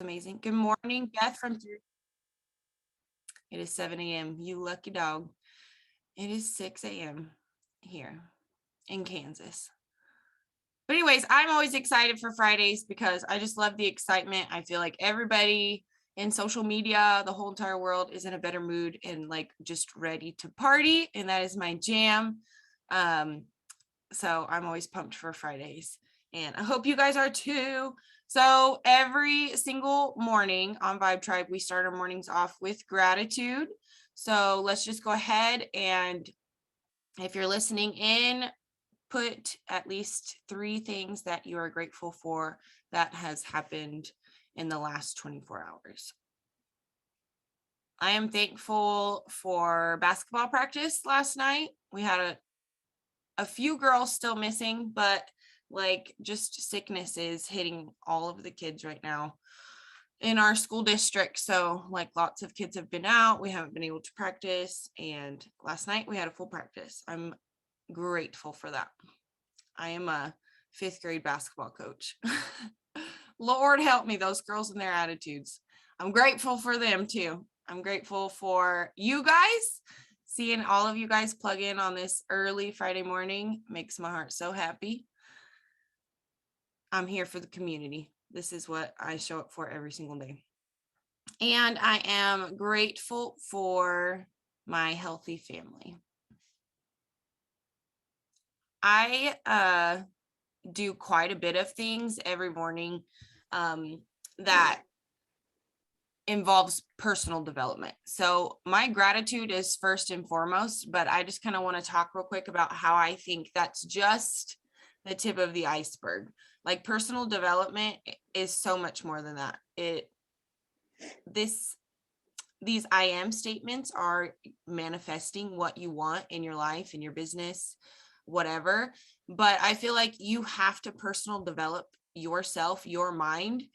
Amazing. Good morning, Beth from It is 7 a.m. You lucky dog. It is 6 a.m. here in Kansas. But anyways, I'm always excited for Fridays because I just love the excitement. I feel like everybody in social media, the whole entire world is in a better mood and like just ready to party. And that is my jam. So I'm always pumped for Fridays. And I hope you guys are too. So every single morning on Vibe Tribe, we start our mornings off with gratitude. So let's just go ahead and if you're listening in, put at least 3 things that you are grateful for that has happened in the last 24 hours. I am thankful for basketball practice last night. We had a few girls still missing, but like just sickness is hitting all of the kids right now in our school district. So like lots of kids have been out. We haven't been able to practice. And last night we had a full practice. I'm grateful for that. I am a 5th grade basketball coach. Lord help me, those girls and their attitudes. I'm grateful for them too. I'm grateful for you guys. Seeing all of you guys plug in on this early Friday morning makes my heart so happy. I'm here for the community. This is what I show up for every single day. And I am grateful for my healthy family. I do quite a bit of things every morning that involves personal development. So my gratitude is first and foremost, but I just kind of want to talk real quick about how I think that's just the tip of the iceberg. Like personal development is so much more than that. These I am statements are manifesting what you want in your life, in your business, whatever. But I feel like you have to personal develop yourself, your mind,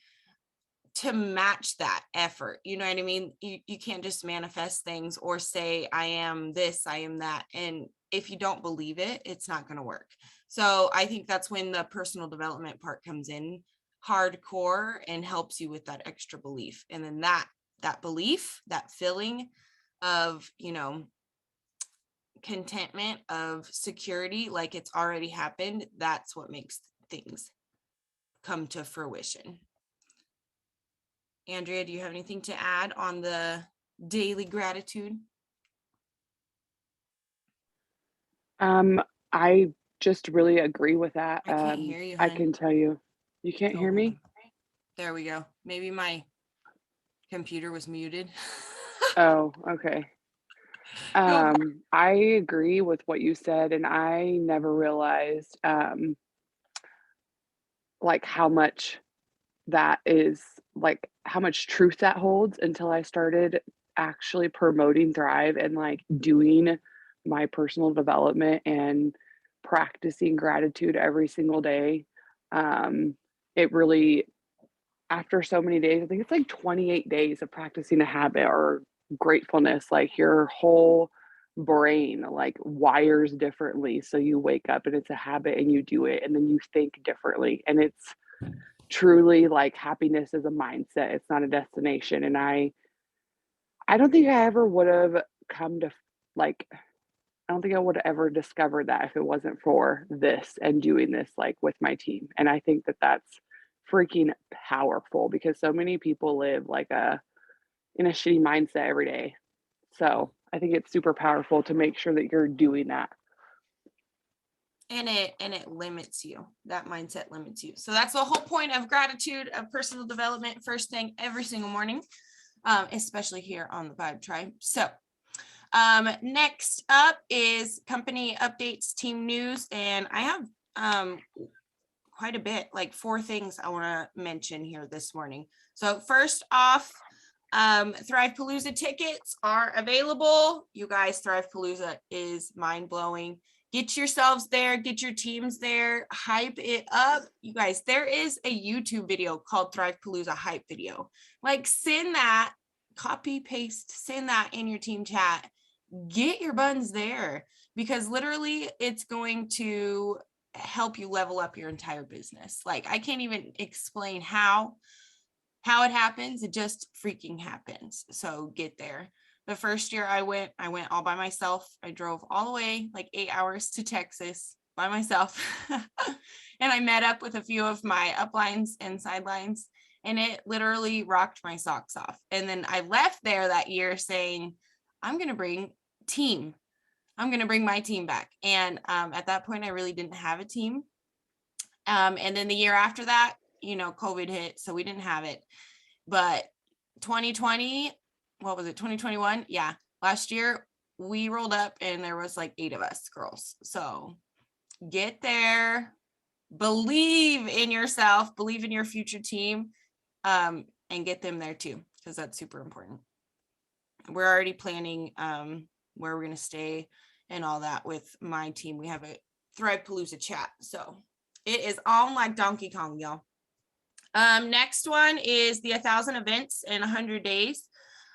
to match that effort. You know what I mean? You can't just manifest things or say, I am this, I am that. And if you don't believe it, it's not going to work. So I think that's when the personal development part comes in hardcore and helps you with that extra belief. And then that belief, that feeling of, contentment, of security, like it's already happened, that's what makes things come to fruition. Andrea, do you have anything to add on the daily gratitude? I just really agree with that. I can't hear you, I hun. can tell you. You can't Oh, hear hold me? on. There we go. Maybe my computer was muted. Oh, okay. Go for I agree with what you said, and I never realized like how much that is like how much truth that holds until I started actually promoting Thrive and like doing my personal development and practicing gratitude every single day. It really, after so many days, I think it's like 28 days of practicing a habit or gratefulness, like your whole brain like wires differently. So you wake up and it's a habit and you do it and then you think differently. And it's truly like happiness is a mindset. It's not a destination. And I don't think I ever would have come to like I don't think I would have ever discovered that if it wasn't for this and doing this like with my team. And I think that that's freaking powerful because so many people live like in a shitty mindset every day. So I think it's super powerful to make sure that you're doing that. and it limits you. That mindset limits you. So that's the whole point of gratitude, of personal development, first thing every single morning, especially here on the Vibe Tribe. So next up is company updates, team news, and I have quite a bit, like 4 things I want to mention here this morning. So first off, Thrive Palooza tickets are available. You guys, Thrive Palooza is mind-blowing. Get yourselves there, get your teams there, hype it up. You guys, there is a YouTube video called Thrive Palooza hype video. Like send that, copy, paste, send that in your team chat. Get your buns there because literally it's going to help you level up your entire business. Like I can't even explain how, how it happens. It just freaking happens. So get there. The first year I went all by myself. I drove all the way like 8 hours to Texas by myself. And I met up with a few of my uplines and sidelines, and it literally rocked my socks off. And then I left there that year saying, I'm going to bring team. I'm going to bring my team back. And at that point, I really didn't have a team. And then the year after that, COVID hit, so we didn't have it. But 2020, what was it, 2021? Yeah, last year we rolled up and there was like 8 of us girls. So get there, believe in yourself, believe in your future team, and get them there too, because that's super important. We're already planning where we're going to stay and all that with my team. We have a Thrive-Palooza chat. So it is on like Donkey Kong, y'all. Next one is the 1,000 events in 100 days.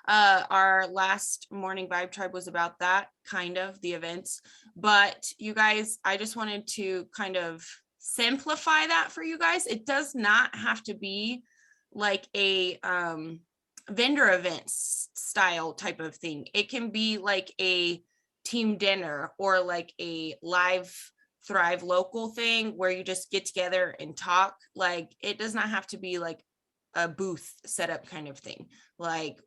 Our last morning Vibe Tribe was about that, kind of the events. But you guys, I just wanted to kind of simplify that for you guys. It does not have to be like a vendor events style type of thing. It can be like a team dinner or like a live Thrive local thing where you just get together and talk. Like, it does not have to be like a booth setup kind of thing. Like,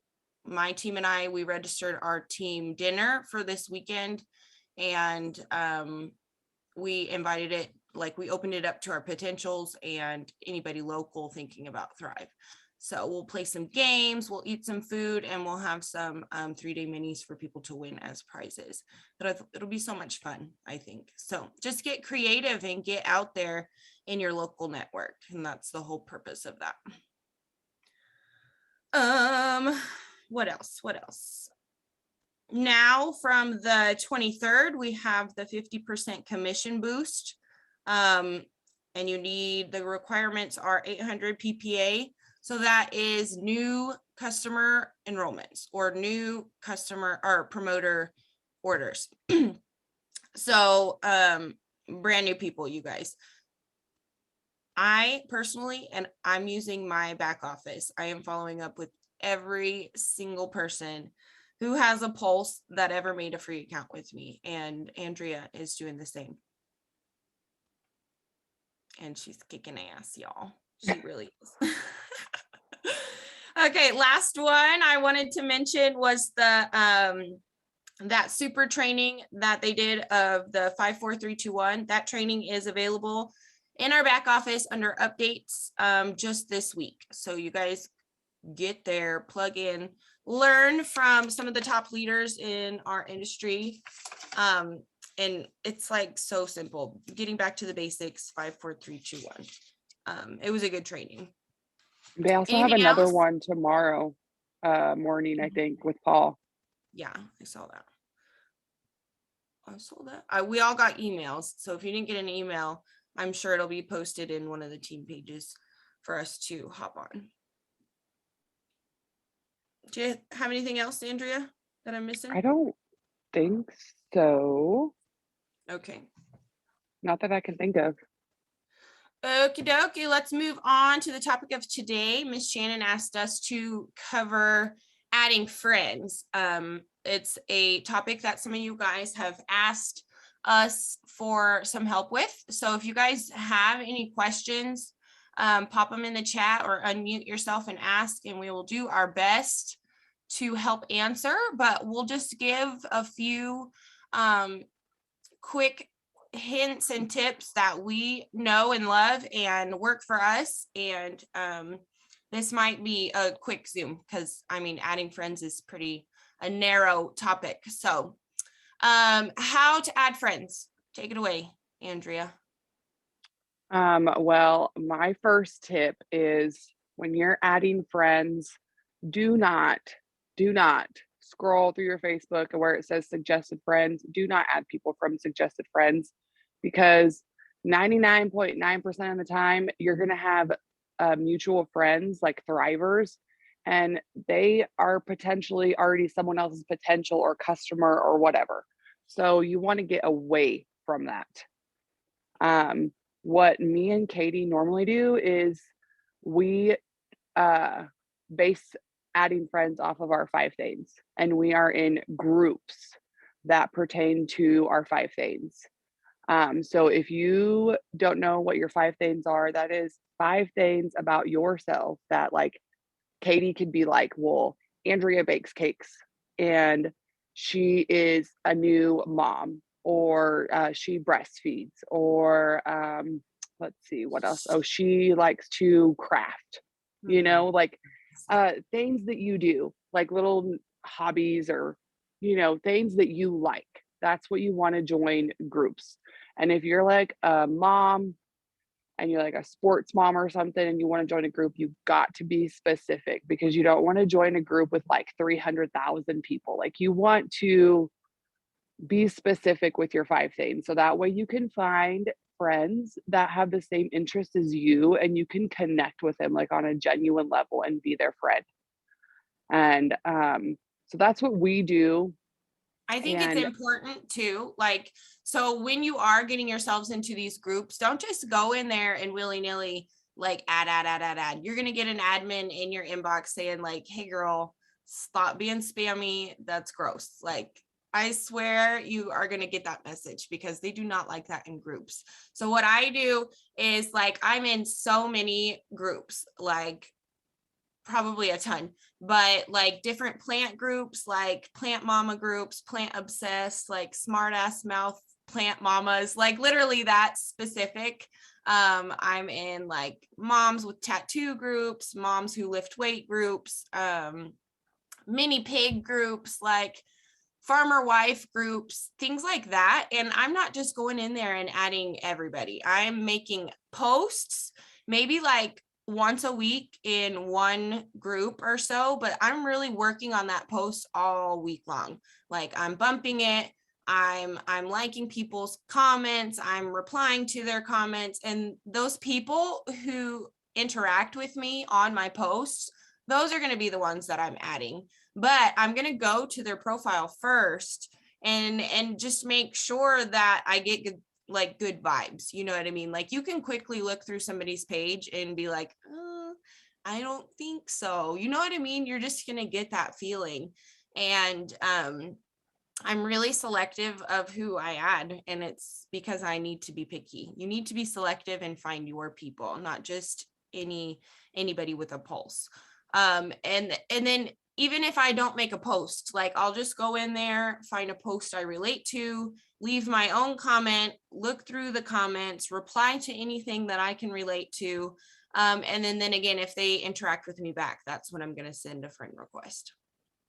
my team and I, we registered our team dinner for this weekend, and we invited it, like we opened it up to our potentials and anybody local thinking about Thrive. So we'll play some games, we'll eat some food, and we'll have some 3-day minis for people to win as prizes. But it'll be so much fun, I think. So just get creative and get out there in your local network. And that's the whole purpose of that. What else? Now from the 23rd, we have the 50% commission boost. And the requirements are 800 PPA. So that is new customer enrollments or new customer or promoter orders. So brand new people, you guys. I personally, and I'm using my back office, I am following up with every single person who has a pulse that ever made a free account with me. And Andrea is doing the same. And she's kicking ass, y'all. She really is. Okay, last one I wanted to mention was the that super training that they did of the 5-4-3-2-1. That training is available in our back office under updates just this week. So you guys get there, plug in, learn from some of the top leaders in our industry. And it's like so simple. Getting back to the basics, 5-4-3-2-1. It was a good training. They also have Anything another else? one tomorrow morning, I think, with Paul. Yeah, I saw that. We all got emails. So if you didn't get an email, I'm sure it'll be posted in one of the team pages for us to hop on. Do you have anything else, Andrea, that I'm missing? I don't think so. Okay. Not that I can think of. Okie dokie, let's move on to the topic of today. Miss Shannon asked us to cover adding friends. It's a topic that some of you guys have asked us for some help with. So if you guys have any questions, pop them in the chat or unmute yourself and ask, and we will do our best to help answer. But we'll just give a few quick hints and tips that we know and love and work for us. And this might be a quick Zoom because adding friends is pretty a narrow topic. So how to add friends. Take it away, Andrea. Well, my first tip is when you're adding friends, do not scroll through your Facebook and where it says suggested friends. Do not add people from suggested friends, because 99.9% of the time you're going to have mutual friends like Thrivers, and they are potentially already someone else's potential or customer or whatever. So you want to get away from that. What me and Katie normally do is we base adding friends off of our 5 things, and we are in groups that pertain to our 5 things. So if you don't know what your 5 things are, that is 5 things about yourself that like Katie could be like, well, Andrea bakes cakes and she is a new mom, or she breastfeeds, or let's see what else. Oh, she likes to craft, Mhm. like things that you do, like little hobbies, or, things that you like. That's what you want to join groups. And if you're like a mom and you're like a sports mom or something and you want to join a group, you've got to be specific, because you don't want to join a group with like 300,000 people. Like, you want to be specific with your 5 things. So that way you can find friends that have the same interests as you and you can connect with them like on a genuine level and be their friend. And so that's what we do. I think it's And important too. Like, so when you are getting yourselves into these groups, don't just go in there and willy-nilly like add. You're gonna get an admin in your inbox saying like, hey girl, stop being spammy. That's gross. Like, I swear you are gonna get that message because they do not like that in groups. So what I do is like I'm in so many groups, like probably a ton, but like different plant groups, like plant mama groups, plant obsessed, like smart ass mouth plant mamas, like literally that specific. I'm in like moms with tattoo groups, moms who lift weight groups, mini pig groups, like farmer wife groups, things like that. And I'm not just going in there and adding everybody. I'm making posts, maybe like once a week in one group or so, but I'm really working on that post all week long. Like I'm bumping it, I'm liking people's comments, I'm replying to their comments, and those people who interact with me on my posts, those are going to be the ones that I'm adding. But I'm going to go to their profile first and just make sure that I get good, like good vibes. You know what I mean? Like you can quickly look through somebody's page and be like, I don't think so. You know what I mean? You're just going to get that feeling. And I'm really selective of who I add, and it's because I need to be picky. You need to be selective and find your people, not just anybody with a pulse. And then even if I don't make a post, like I'll just go in there, find a post I relate to, leave my own comment, look through the comments, reply to anything that I can relate to. And then again, if they interact with me back, that's when I'm going to send a friend request.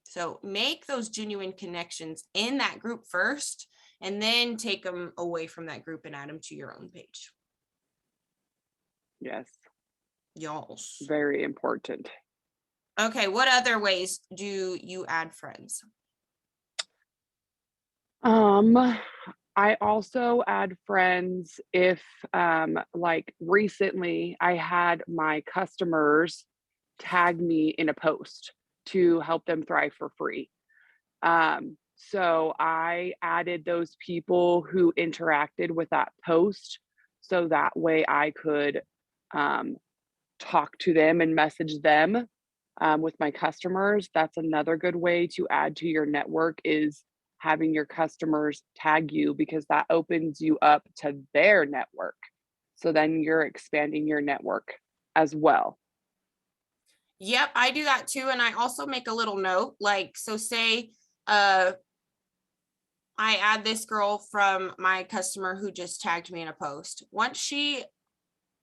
So make those genuine connections in that group first, and then take them away from that group and add them to your own page. yes, Y'all. very important. Okay, what other ways do you add friends? I also add friends if, like recently I had my customers tag me in a post to help them thrive for free. So I added those people who interacted with that post so that way I could um, talk to them and message them with my customers. That's another good way to add to your network, is having your customers tag you, because that opens you up to their network. So then you're expanding your network as well. Yep, I do that too. And I also make a little note, like, so say uh I add this girl from my customer who just tagged me in a post. Once she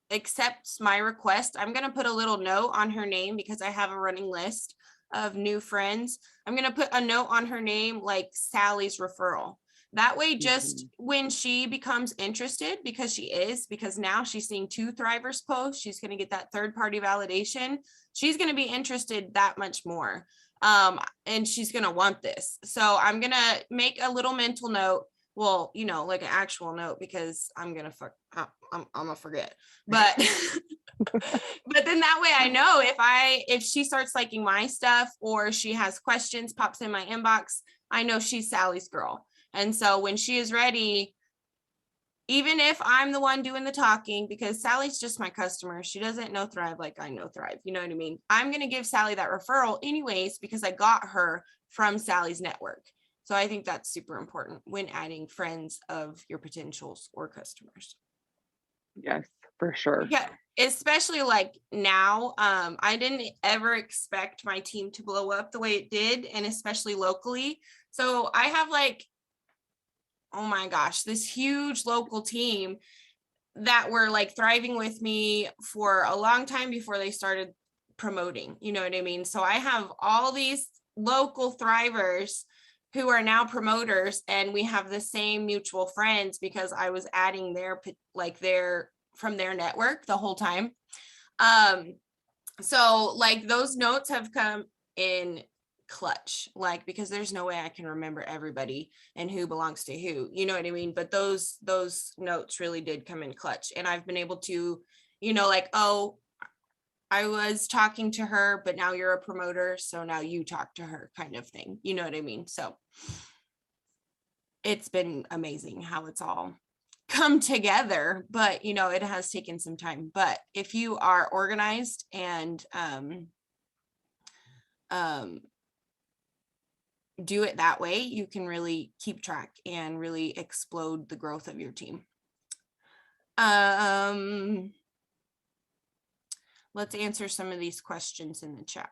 accepts my request, I'm going to put a little note on her name because I have a running list of new friends. I'm going to put a note on her name like Sally's referral. That way, just Mhm. when she becomes interested, because now she's seeing 2 Thrivers posts, she's going to get that third party validation. She's going to be interested that much more. And she's going to want this. So I'm going to make a little mental note. Well, like an actual note, because I'm going to I'm gonna forget. But but then that way I know if she starts liking my stuff or she has questions, pops in my inbox, I know she's Sally's girl. And so when she is ready, even if I'm the one doing the talking, because Sally's just my customer. She doesn't know Thrive like I know Thrive. You know what I mean? I'm going to give Sally that referral anyways, because I got her from Sally's network. So I think that's super important when adding friends of your potentials or customers. Yes, for sure. Yeah, especially like now. I didn't ever expect my team to blow up the way it did, and especially locally. So I have like, oh my gosh, this huge local team that were like thriving with me for a long time before they started promoting. You know what I mean? So I have all these local thrivers who are now promoters, and we have the same mutual friends because I was adding their from their network the whole time. So like those notes have come in clutch, like, because there's no way I can remember everybody and who belongs to who, you know what I mean? But those notes really did come in clutch, and I've been able to, like, oh, I was talking to her, but now you're a promoter, so now you talk to her, kind of thing, you know what I mean? So it's been amazing how it's all come together, but it has taken some time. But if you are organized and do it that way, you can really keep track and really explode the growth of your team. Let's answer some of these questions in the chat.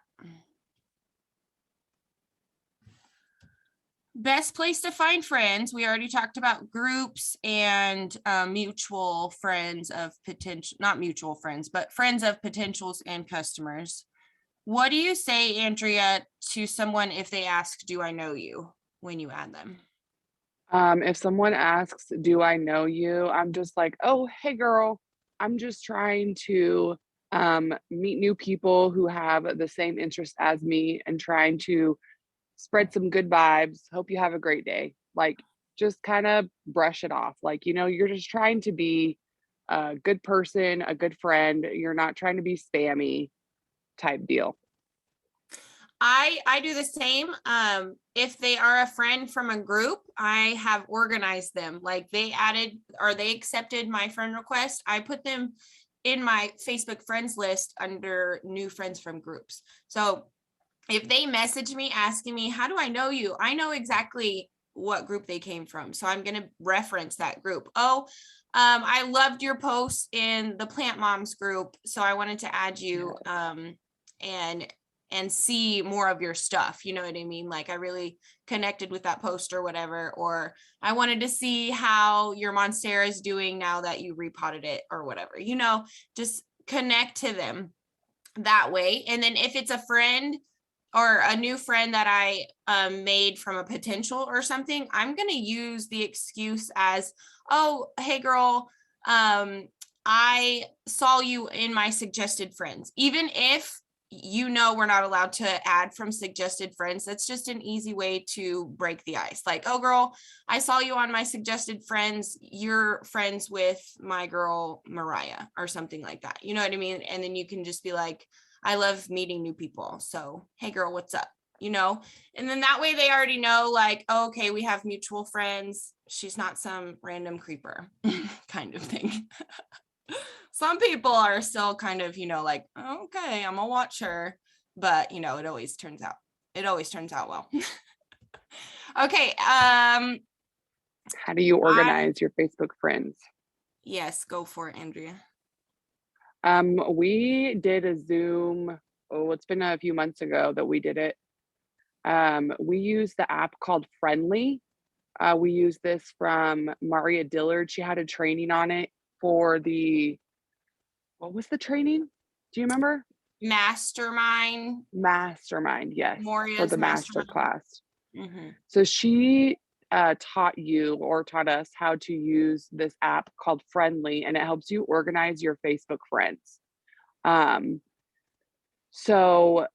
Best place to find friends. We already talked about groups and mutual friends of potential, not mutual friends, but friends of potentials and customers. What do you say, Andrea, to someone if they ask, do I know you, when you add them? If someone asks, do I know you? I'm just like, oh, hey girl, I'm just trying to meet new people who have the same interest as me and trying to spread some good vibes. Hope you have a great day. Like, just kind of brush it off. Like, you're just trying to be a good person, a good friend. You're not trying to be spammy type deal. I do the same. If they are a friend from a group, I have organized them. Like they added or they accepted my friend request. I put them in my Facebook friends list under new friends from groups. So if they message me asking me, how do I know you? I know exactly what group they came from. So I'm going to reference that group. Oh, I loved your post in the Plant Moms group. So I wanted to add you and see more of your stuff. You know what I mean? Like I really connected with that post or whatever, or I wanted to see how your Monstera is doing now that you repotted it or whatever, just connect to them that way. And then if it's a friend or a new friend that I made from a potential or something, I'm going to use the excuse as, oh, hey girl, I saw you in my suggested friends. Even if we're not allowed to add from suggested friends, that's just an easy way to break the ice. Like, oh girl, I saw you on my suggested friends. You're friends with my girl Mariah or something like that. You know what I mean? And then you can just be like, I love meeting new people. So, hey girl, what's up? And then that way they already know, like, oh, okay, we have mutual friends. She's not some random creeper kind of thing. Some people are still kind of, like, okay, I'm gonna watch her, but it always turns out well. Okay. How do you organize your Facebook friends? Yes, go for it, Andrea. We did a Zoom. Oh, it's been a few months ago that we did it. We used the app called Friendly. We used this from Maria Dillard. She had a training on it for what was the training? Do you remember? Mastermind, Yes, for Moria's the master mastermind. class. Mm-hmm. So she taught us how to use this app called Friendly, and it helps you organize your Facebook friends. So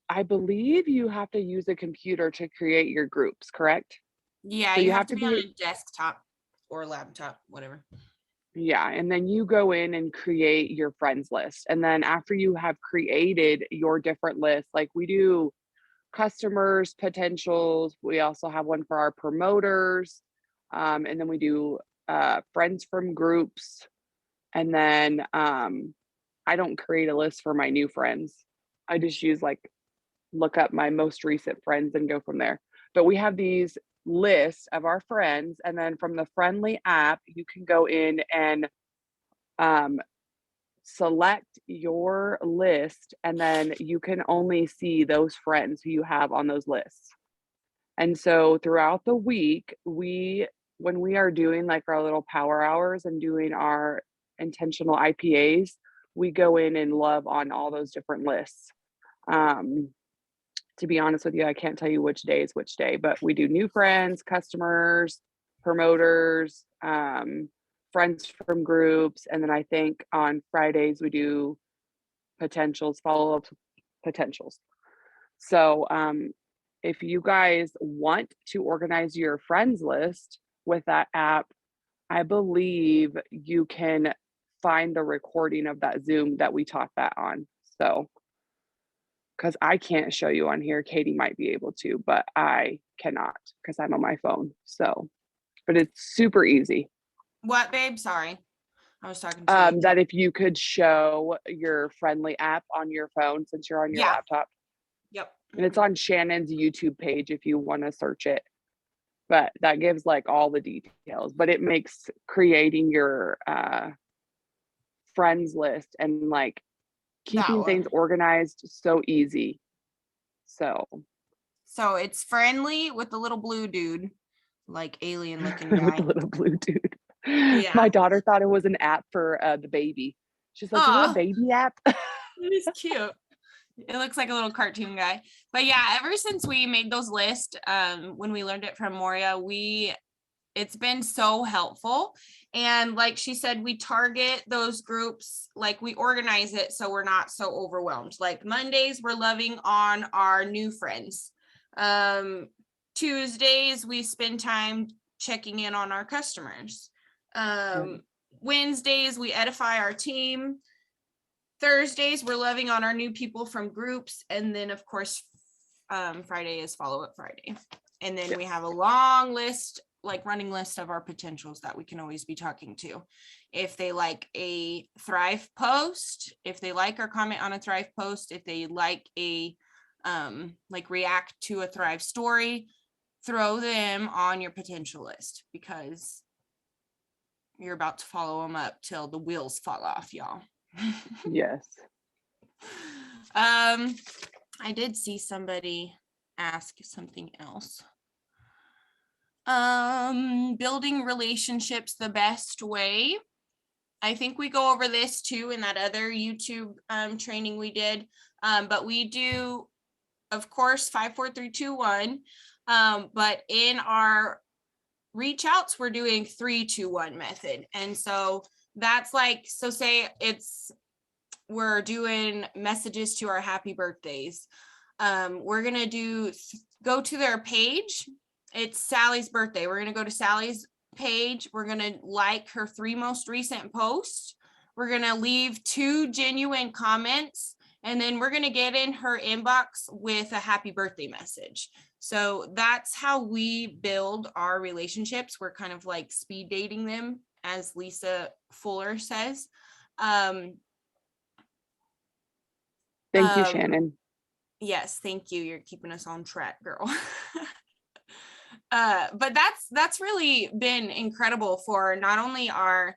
I believe you have to use a computer to create your groups, correct? Yeah, So you you have have to to be on be, a desktop or laptop, whatever. yeah, and then you go in and create your friends list. And then after you have created your different lists, like we do customers, potentials, we also have one for our promoters, and then we do friends from groups, and then I don't create a list for my new friends. I just use like look up my most recent friends and go from there. But we have these lists of our friends, and then from the Friendly app, you can go in and um, select your list, and then you can only see those friends who you have on those lists. And so throughout the week, when we are doing like our little power hours and doing our intentional IPAs, we go in and love on all those different lists. Um, to be honest with you, I can't tell you which day is which day, but we do new friends, customers, promoters, friends from groups, and then I think on Fridays we do potentials, follow-up potentials. So, if you guys want to organize your friends list with that app, I believe you can find the recording of that Zoom that we taught that on. So, because I can't show you on here, Katie might be able to, but I cannot because I'm on my phone. So, but it's super easy. What, babe? Sorry. I was talking to you. That if you could show your Friendly app on your phone since you're on your Yeah. laptop. Yep. And it's on Shannon's YouTube page if you want to search it. But that gives like all the details. But it makes creating your friends list and like keeping things organized so easy. So it's Friendly with the little blue dude, like alien looking guy. with the little blue dude. Yeah. My daughter thought it was an app for the baby. She's like, is it a baby app? It is cute. It looks like a little cartoon guy. But yeah, ever since we made those lists, when we learned it from Moria, it's been so helpful. And like she said, we target those groups, like we organize it so we're not so overwhelmed. Like Mondays, we're loving on our new friends. Tuesdays, we spend time checking in on our customers. Wednesdays, we edify our team. Thursdays, we're loving on our new people from groups. And then of course, Friday is follow-up Friday. And then we have a long list, like running list of our potentials that we can always be talking to. If they like a Thrive post, if they like or comment on a Thrive post, if they like a like react to a Thrive story, throw them on your potential list because you're about to follow them up till the wheels fall off, y'all. Yes. I did see somebody ask something else. Building relationships the best way. I think we go over this too in that other YouTube training we did. But we do, of course, 5, 4, 3, 2, 1. But in our reach outs, we're doing 3, 2, 1 method. And so that's like, so say we're doing messages to our happy birthdays. We're gonna go to their page. It's Sally's birthday. We're gonna go to Sally's page. We're gonna like her 3 most recent posts. We're gonna leave 2 genuine comments, and then we're gonna get in her inbox with a happy birthday message. So that's how we build our relationships. We're kind of like speed dating them, as Lisa Fuller says. Thank you, Shannon. Yes, thank you. You're keeping us on track, girl. But that's really been incredible for not only our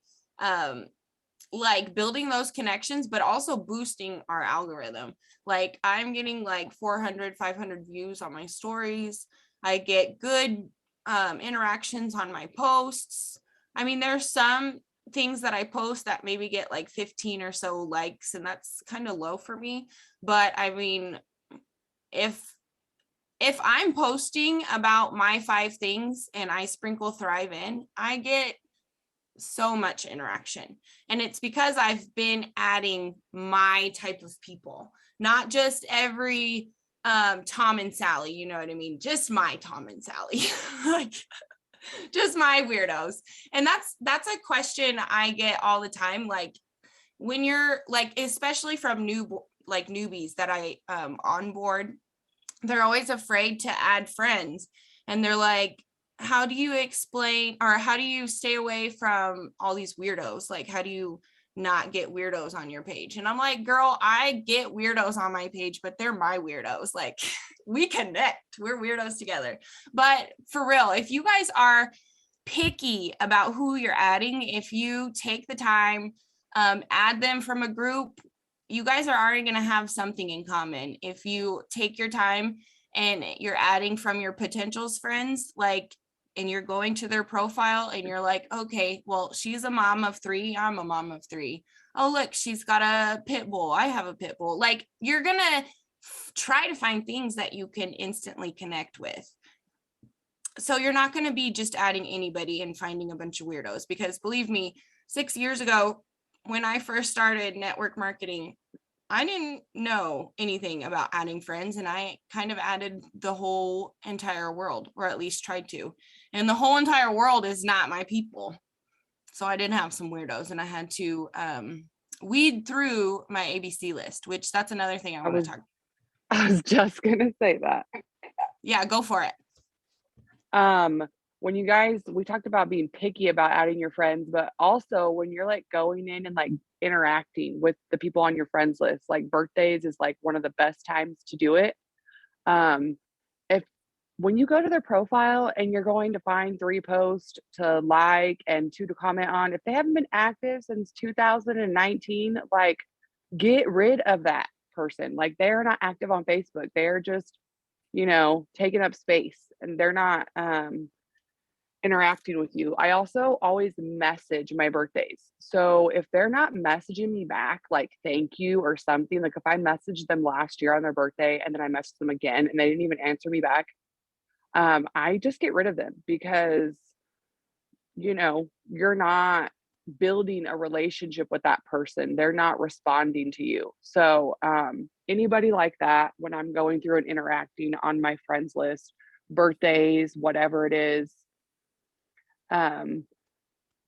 like building those connections, but also boosting our algorithm. Like I'm getting like 400, 500 views on my stories. I get good interactions on my posts. I mean, there's some things that I post that maybe get like 15 or so likes, and that's kind of low for me. But I mean, if I'm posting about my 5 things and I sprinkle Thrive in, I get so much interaction. And it's because I've been adding my type of people, not just every Tom and Sally, you know what I mean? Just my Tom and Sally. Like just my weirdos. And that's a question I get all the time. Like when you're like, especially from newbies that I onboard, they're always afraid to add friends. And they're like, how do you explain, or how do you stay away from all these weirdos? Like, how do you not get weirdos on your page? And I'm like, girl, I get weirdos on my page, but they're my weirdos. Like, we connect, we're weirdos together. But for real, if you guys are picky about who you're adding, if you take the time, add them from a group, you guys are already going to have something in common. If you take your time and you're adding from your potentials friends, like, and you're going to their profile and you're like, okay, well, she's a mom of 3, I'm a mom of 3. Oh, look, she's got a pit bull, I have a pit bull. Like, you're gonna try to find things that you can instantly connect with. So you're not going to be just adding anybody and finding a bunch of weirdos, because believe me, 6 years ago, when I first started network marketing, I didn't know anything about adding friends, and I kind of added the whole entire world, or at least tried to. And the whole entire world is not my people. So I did have some weirdos, and I had to weed through my ABC list, which that's another thing I I want to was talk. I was just gonna say that. Yeah, go for it. Um, when you guys we talked about being picky about adding your friends, but also when you're like going in and like interacting with the people on your friends list, like birthdays is like one of the best times to do it. Um, if when you go to their profile and you're going to find 3 posts to like and 2 to comment on, if they haven't been active since 2019, like get rid of that person. Like they're not active on Facebook. They're just, taking up space and they're not interacting with you. I also always message my birthdays. So if they're not messaging me back, like thank you or something, like if I messaged them last year on their birthday and then I messaged them again and they didn't even answer me back, I just get rid of them because, you're not building a relationship with that person. They're not responding to you. So anybody like that, when I'm going through and interacting on my friends list, birthdays, whatever it is, um,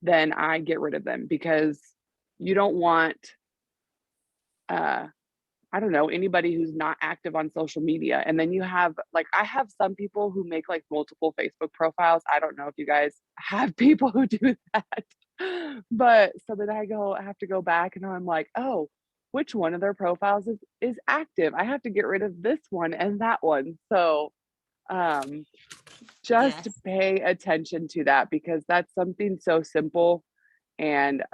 then I get rid of them because you don't want, uh, I don't know, anybody who's not active on social media. And then you have, like, I have some people who make like multiple Facebook profiles. I don't know if you guys have people who do that. But so then I have to go back and I'm like, oh, which one of their profiles is active? I have to get rid of this one and that one. So um just Yes. pay attention to that because that's something so simple and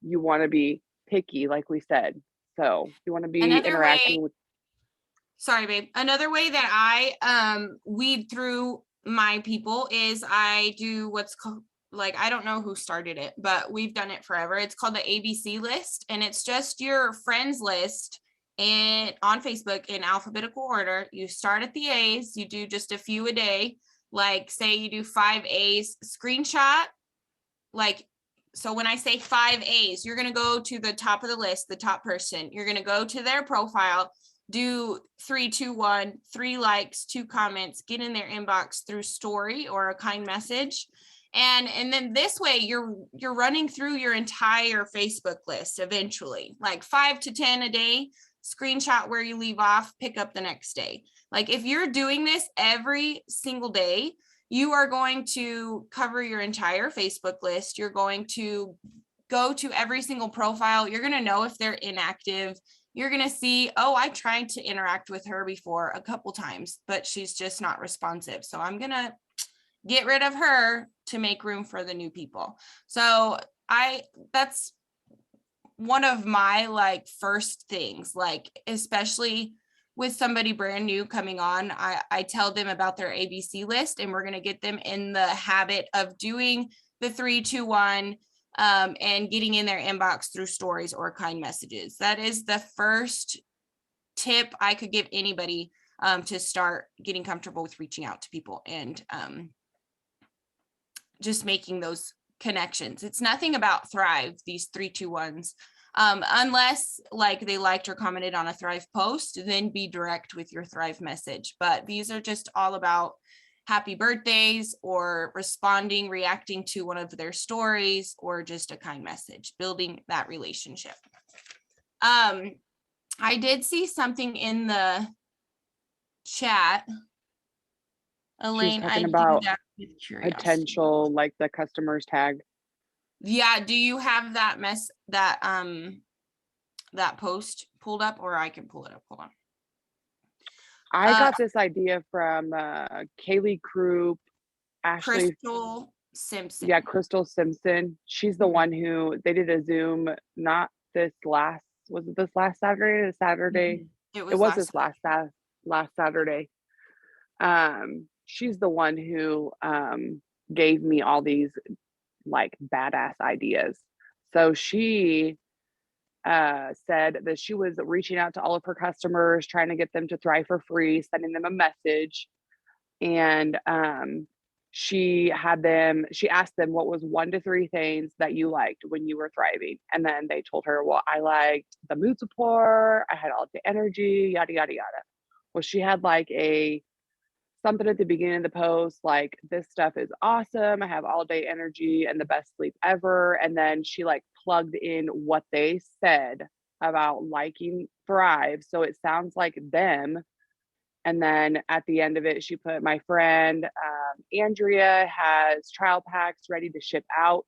you want to be picky like we said. So you want to be Another way, interacting with sorry, babe. Another way that I weed through my people is I do what's called, like, I don't know who started it, but we've done it forever. It's called the ABC list, and it's just your friends list and on Facebook in alphabetical order. You start at the A's, you do just a few a day. Like, say you do 5 A's, screenshot, like, so when I say 5 A's, you're going to go to the top of the list, the top person. You're going to go to their profile, do 3, 2, 1, 3 likes, 2 comments, get in their inbox through story or a kind message. And then this way you're running through your entire Facebook list eventually, like 5 to 10 a day, screenshot where you leave off, pick up the next day. Like, if you're doing this every single day, you are going to cover your entire Facebook list. You're going to go to every single profile. You're going to know if they're inactive. You're going to see, oh, I tried to interact with her before a couple times, but she's just not responsive. So I'm going to get rid of her to make room for the new people. So that's one of my like first things, like, especially with somebody brand new coming on, I tell them about their ABC list, and we're going to get them in the habit of doing the 3, 2, 1, and getting in their inbox through stories or kind messages. That is the first tip I could give anybody to start getting comfortable with reaching out to people and just making those connections. It's nothing about Thrive, these 3, 2, 1s. Unless like they liked or commented on a Thrive post, then be direct with your Thrive message. But these are just all about happy birthdays or responding, reacting to one of their stories, or just a kind message, building that relationship. I did see something in the chat. She was Elaine, I talking do about that with curiosity. potential, like the customer's tag. Yeah, do you have that post pulled up, or I can pull it up? Hold on. I Uh, got this idea from Kaylee Krupp, Ashley, Crystal Simpson. yeah, Crystal Simpson. She's the Mhm, one who they did a Zoom, not this last, was it this last Saturday? The Saturday? mhm. It It was was last this last Saturday. She's the one who gave me all these like badass ideas. So she said that she was reaching out to all of her customers, trying to get them to thrive for free, sending them a message. And she asked them what was 1 to 3 things that you liked when you were thriving. And then they told her, well, I liked the mood support, I had all the energy, yada, yada, yada. Well, she had like a something at the beginning of the post like, this stuff is awesome, I have all day energy and the best sleep ever. And then she like plugged in what they said about liking thrive, so it sounds like them. And then at the end of it she put, my friend Andrea has trial packs ready to ship out.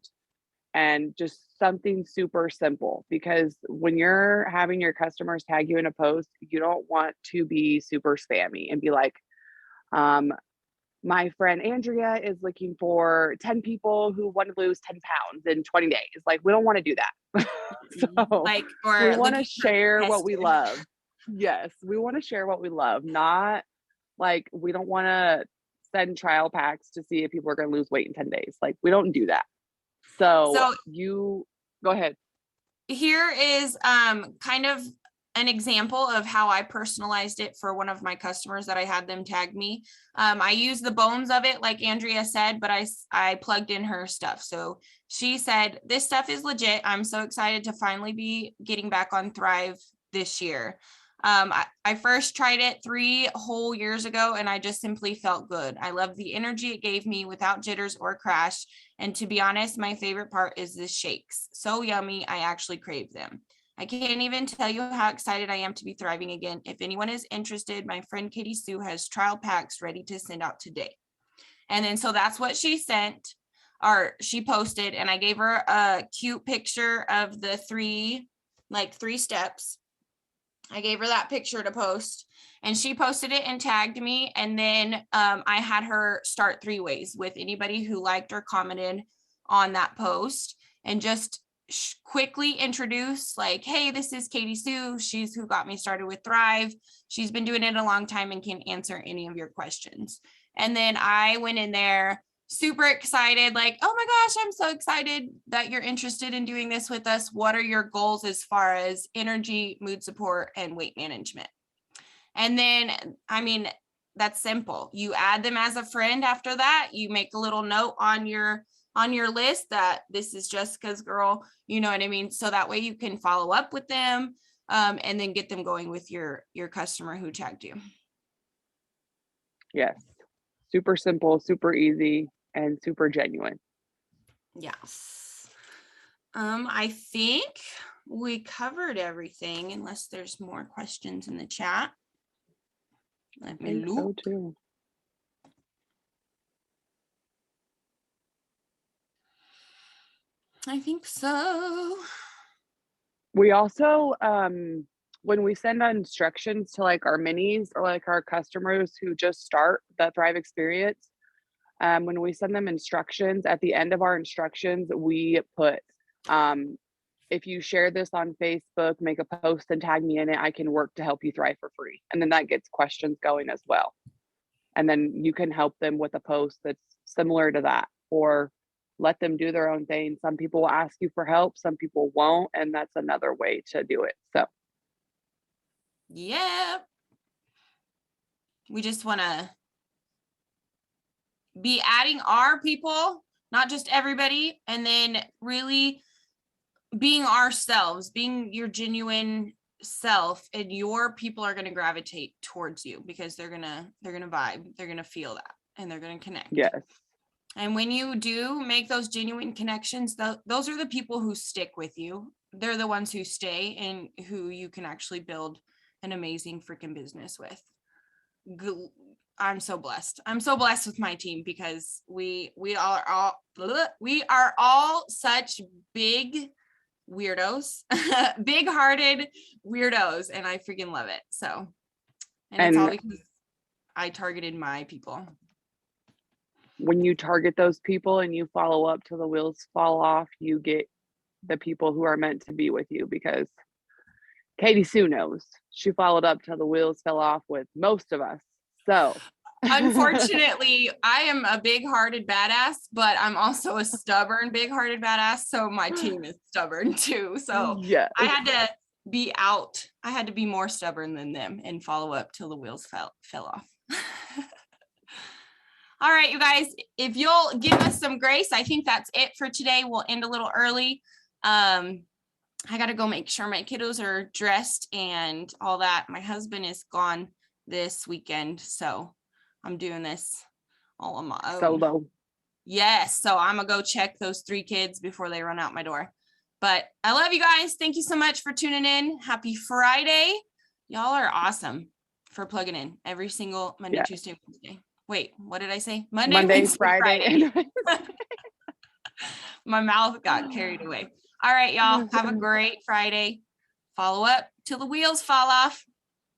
And just something super simple, because when you're having your customers tag you in a post, you don't want to be super spammy and be like, um, my friend Andrea is looking for 10 people who want to lose 10 pounds in 20 days. Like, we don't want to do that. So like, we or want to looking for share what we competitive. love. Yes, we want to share what we love, not like we don't want to send trial packs to see if people are going to lose weight in 10 days. Like, we don't do that. So So you go ahead. here is kind of an example of how I personalized it for one of my customers that I had them tag me. I used the bones of it, like Andrea said, but I plugged in her stuff. So she said, this stuff is legit. I'm so excited to finally be getting back on Thrive this year. I first tried it 3 whole years ago and I just simply felt good. I love the energy it gave me without jitters or crash. And to be honest, my favorite part is the shakes. So yummy, I actually crave them. I can't even tell you how excited I am to be thriving again. If anyone is interested, my friend Katie Sue has trial packs ready to send out today. And then so that's what she sent, or she posted, and I gave her a cute picture of the three steps. I gave her that picture to post, and she posted it and tagged me. And then I had her start 3 ways with anybody who liked or commented on that post, and just quickly introduce, like, hey, this is Katie Sue. She's who got me started with Thrive. She's been doing it a long time and can answer any of your questions. And then I went in there super excited, like, oh my gosh, I'm so excited that you're interested in doing this with us. What are your goals as far as energy, mood support, and weight management? And then, I mean, that's simple. You add them as a friend after that. You make a little note on your list that this is Jessica's girl, you know what I mean? So that way you can follow up with them, and then get them going with your customer who tagged you. Yes. Super simple, super easy, and super genuine. Yes. I think we covered everything unless there's more questions in the chat. I Let me think so look. too. I think so. We also, when we send out instructions to like our minis or like our customers who just start the Thrive experience, when we send them instructions, at the end of our instructions, we put, um, if you share this on Facebook, make a post and tag me in it, I can work to help you thrive for free. And then that gets questions going as well. And then you can help them with a post that's similar to that, or let them do their own thing. Some people will ask you for help, some people won't, and that's another way to do it. So Yeah. We just want to be adding our people, not just everybody, and then really being ourselves, being your genuine self, and your people are going to gravitate towards you because they're going to vibe, they're going to feel that, and they're going to connect. yes. And when you do make those genuine connections, those are the people who stick with you. They're the ones who stay and who you can actually build an amazing freaking business with. I'm so blessed. I'm so blessed with my team because we are all such big weirdos, big-hearted weirdos, and I freaking love it. So, and it's all And because I targeted my people. when you target those people and you follow up till the wheels fall off, you get the people who are meant to be with you, because Katie Sue knows. She followed up till the wheels fell off with most of us. So Unfortunately, I am a big-hearted badass, but I'm also a stubborn big-hearted badass. So my team is stubborn too. So yes. I had to be out. I had to be more stubborn than them and follow up till the wheels fell off. All right, you guys, if you'll give us some grace, I think that's it for today. We'll end a little early. I got to go make sure my kiddos are dressed and all that. My husband is gone this weekend, so I'm doing this all on my own. Solo. Yes, so I'm gonna go check those 3 kids before they run out my door. But I love you guys. Thank you so much for tuning in. Happy Friday. Y'all are awesome for plugging in every single Monday, Tuesday, Wednesday. Wait, what did I say? Monday, Wednesday, Friday. My mouth got carried away. All right, y'all. Have a great Friday. Follow up till the wheels fall off.